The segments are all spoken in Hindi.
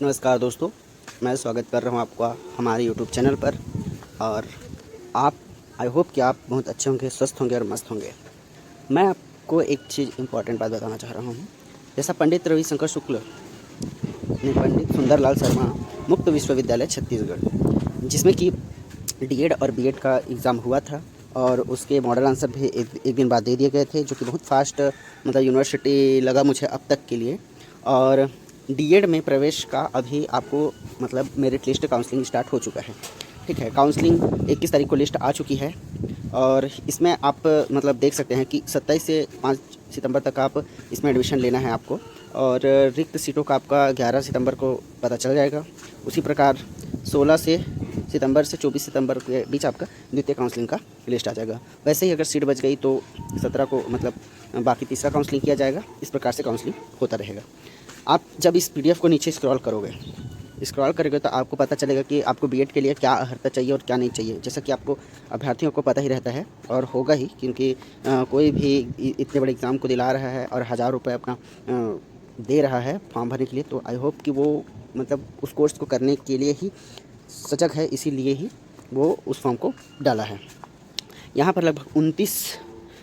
नमस्कार दोस्तों, मैं स्वागत कर रहा हूँ आपका हमारे यूट्यूब चैनल पर। और आप आई होप कि आप बहुत अच्छे होंगे, स्वस्थ होंगे और मस्त होंगे। मैं आपको एक चीज़ इम्पॉर्टेंट बात बताना चाह रहा हूँ। जैसा पंडित रविशंकर शुक्ल ने पंडित सुंदरलाल शर्मा मुक्त विश्वविद्यालय छत्तीसगढ़, जिसमें कि डीएड और बीएड का एग्ज़ाम हुआ था और उसके मॉडल आंसर भी एक दिन बाद दे दिए गए थे, जो कि बहुत फास्ट मतलब यूनिवर्सिटी लगा मुझे अब तक के लिए। और डीएड में प्रवेश का अभी आपको मतलब मेरिट लिस्ट काउंसलिंग स्टार्ट हो चुका है। ठीक है, काउंसलिंग 21 तारीख को लिस्ट आ चुकी है और इसमें आप मतलब देख सकते हैं कि 27 से 5 सितंबर तक आप इसमें एडमिशन लेना है आपको। और रिक्त सीटों का आपका 11 सितंबर को पता चल जाएगा। उसी प्रकार 16 से सितंबर से 24 सितंबर के बीच आपका द्वितीय काउंसलिंग का लिस्ट आ जाएगा। वैसे ही अगर सीट बच गई तो 17 को मतलब बाकी तीसरा काउंसलिंग किया जाएगा। इस प्रकार से काउंसलिंग होता रहेगा। आप जब इस पीडीएफ को नीचे स्क्रॉल करोगे तो आपको पता चलेगा कि आपको बीएड के लिए क्या अर्हता चाहिए और क्या नहीं चाहिए। जैसा कि आपको अभ्यर्थियों को पता ही रहता है और होगा ही, क्योंकि कोई भी इतने बड़े एग्ज़ाम को दिला रहा है और हज़ार रुपये अपना दे रहा है फॉर्म भरने के लिए, तो आई होप कि वो मतलब उस कोर्स को करने के लिए ही सजग है, इसीलिए ही वो उस फॉर्म को डाला है। यहाँ पर लगभग 29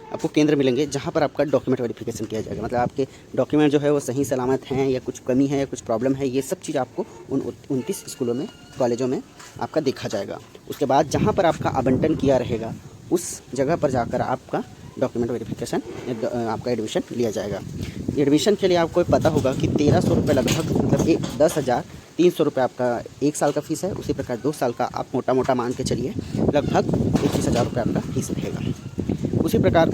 आपको केंद्र मिलेंगे जहाँ पर आपका डॉक्यूमेंट वेरिफिकेशन किया जाएगा। मतलब आपके डॉक्यूमेंट जो है वो सही सलामत हैं या कुछ कमी है या कुछ प्रॉब्लम है, ये सब चीज़ आपको उन 29 स्कूलों में, कॉलेजों में आपका देखा जाएगा। उसके बाद जहाँ पर आपका आवंटन किया रहेगा उस जगह पर जाकर आपका डॉक्यूमेंट वेरिफिकेशन आपका एडमिशन लिया जाएगा। एडमिशन के लिए आपको पता होगा कि 1300 रुपये लगभग मतलब 10,300 रुपये आपका 1 साल का फ़ीस है। उसी प्रकार 2 साल का आप मोटा मोटा मान के चलिए लगभग 21,000 रुपये आपका फ़ीस रहेगा। उसी प्रकार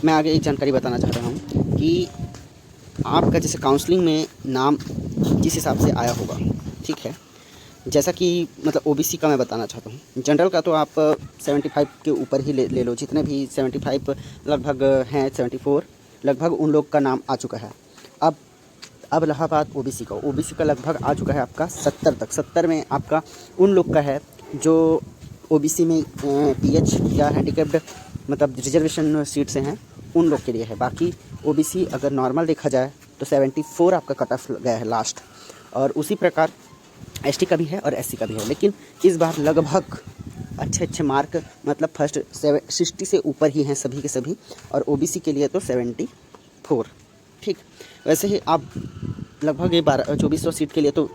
मैं आगे एक जानकारी बताना चाह रहा हूँ कि आपका जैसे काउंसलिंग में नाम जिस हिसाब से आया होगा, ठीक है, जैसा कि मतलब ओबीसी का मैं बताना चाहता हूँ। जनरल का तो आप 75 के ऊपर ही ले लो, जितने भी 75 लगभग हैं, 74 लगभग उन लोग का नाम आ चुका है। अब रहा बात ओबीसी का लगभग आ चुका है आपका 70 तक। 70 में आपका उन लोग का है जो ओबीसी में पीएच या हैंडीकैप्ड मतलब रिजर्वेशन सीट से हैं, उन लोग के लिए है। बाकी ओबीसी अगर नॉर्मल देखा जाए तो 74 आपका कट ऑफ गया है लास्ट। और उसी प्रकार एसटी का भी है और एससी का भी है, लेकिन इस बार लगभग अच्छे मार्क मतलब फर्स्ट 60 से ऊपर ही हैं सभी के सभी, और ओबीसी के लिए तो 74। ठीक, वैसे ही आप लगभग ये 2400 सीट के लिए तो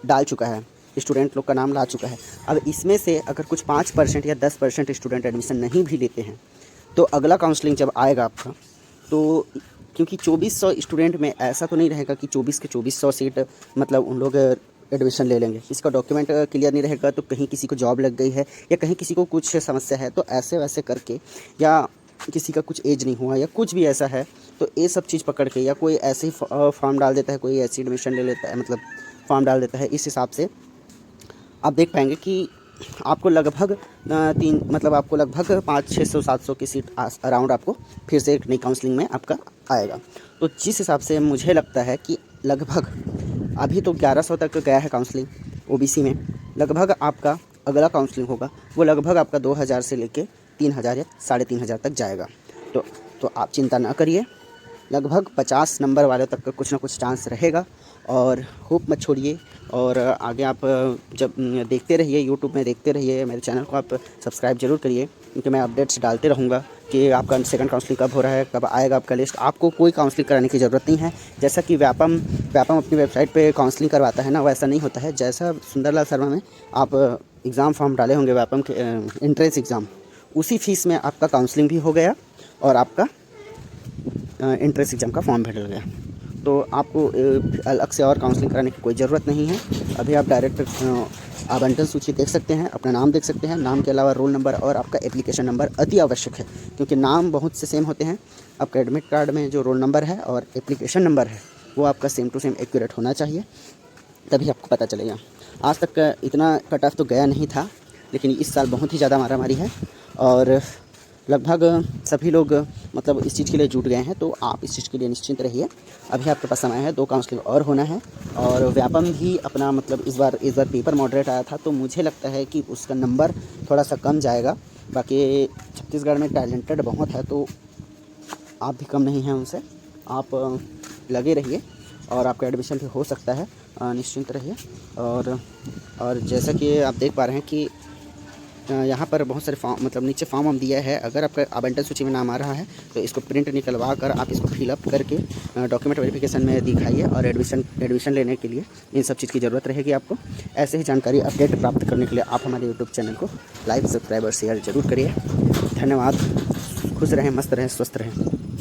डाल चुका है, स्टूडेंट लोग का नाम ला चुका है। अब इसमें से अगर कुछ 5% या 10% स्टूडेंट एडमिशन नहीं भी लेते हैं तो अगला काउंसलिंग जब आएगा आपका, तो क्योंकि 2400 स्टूडेंट में ऐसा तो नहीं रहेगा कि 24 के 2400 सीट मतलब उन लोग एडमिशन ले लेंगे। इसका डॉक्यूमेंट क्लियर नहीं रहेगा तो कहीं किसी को जॉब लग गई है या कहीं किसी को कुछ समस्या है, तो ऐसे वैसे करके, या किसी का कुछ एज नहीं हुआ या कुछ भी ऐसा है, तो ये सब चीज़ पकड़ के, या कोई ऐसे ही फॉर्म डाल देता है, कोई ऐसी एडमिशन ले लेता है मतलब फॉर्म डाल देता है। इस हिसाब से आप देख पाएंगे कि आपको लगभग आपको लगभग 500-600-700 की सीट अराउंड आपको फिर से एक नई काउंसलिंग में आपका आएगा। तो जिस हिसाब से मुझे लगता है कि लगभग अभी तो 1100 तक गया है काउंसलिंग ओबीसी में, लगभग आपका अगला काउंसलिंग होगा वो लगभग आपका 2000 से लेके 3000 या 3500 तक जाएगा। तो आप चिंता ना करिए, लगभग 50 नंबर वाले तक का कुछ ना कुछ चांस रहेगा। और होप मत छोड़िए, और आगे आप जब देखते रहिए, यूट्यूब में देखते रहिए, मेरे चैनल को आप सब्सक्राइब जरूर करिए, क्योंकि मैं अपडेट्स डालते रहूँगा कि आपका सेकंड काउंसलिंग कब हो रहा है, कब आएगा आपका लिस्ट। आपको कोई काउंसलिंग कराने की ज़रूरत नहीं है। जैसा कि व्यापम अपनी वेबसाइट पे काउंसलिंग करवाता है ना, वैसा नहीं होता है। जैसा सुंदरलाल शर्मा में आप एग्ज़ाम फॉर्म डाले होंगे व्यापम के एंट्रेंस एग्ज़ाम, उसी फीस में आपका काउंसलिंग भी हो गया और आपका एंट्रेंस एग्ज़ाम का फॉर्म भी डल गया। तो आपको अलग से और काउंसलिंग कराने की कोई ज़रूरत नहीं है। अभी आप डायरेक्ट आवंटन सूची देख सकते हैं, अपना नाम देख सकते हैं। नाम के अलावा रोल नंबर और आपका एप्लीकेशन नंबर अति आवश्यक है, क्योंकि नाम बहुत से सेम होते हैं। आपका एडमिट कार्ड में जो रोल नंबर है और एप्लीकेशन नंबर है वो आपका सेम टू सेम एक्यूरेट होना चाहिए, तभी आपको पता चलेगा। आज तक का इतना कट ऑफ तो गया नहीं था, लेकिन इस साल बहुत ही ज़्यादा मारामारी है और लगभग सभी लोग मतलब इस चीज़ के लिए जुट गए हैं। तो आप इस चीज़ के लिए निश्चिंत रहिए। अभी आपके पास समय है, 2 काउंसलिंग और होना है। और व्यापम भी अपना मतलब इस बार पेपर मॉडरेट आया था, तो मुझे लगता है कि उसका नंबर थोड़ा सा कम जाएगा। बाकी छत्तीसगढ़ में टैलेंटेड बहुत है, तो आप भी कम नहीं हैं उनसे। आप लगे रहिए और आपका एडमिशन भी हो सकता है, निश्चिंत रहिए। और जैसा कि आप देख पा रहे हैं कि यहाँ पर बहुत सारे फॉर्म मतलब नीचे फॉर्म हम दिया है। अगर आपका आवंटन सूची में नाम आ रहा है तो इसको प्रिंट निकलवा कर आप इसको फिलअप करके डॉक्यूमेंट वेरिफिकेशन में दिखाइए। और एडमिशन लेने के लिए इन सब चीज़ की ज़रूरत रहेगी आपको। ऐसे ही जानकारी अपडेट प्राप्त करने के लिए आप हमारे यूट्यूब चैनल को लाइक, सब्सक्राइब और शेयर ज़रूर करिए। धन्यवाद। खुश रहें, मस्त रहें, स्वस्थ रहें।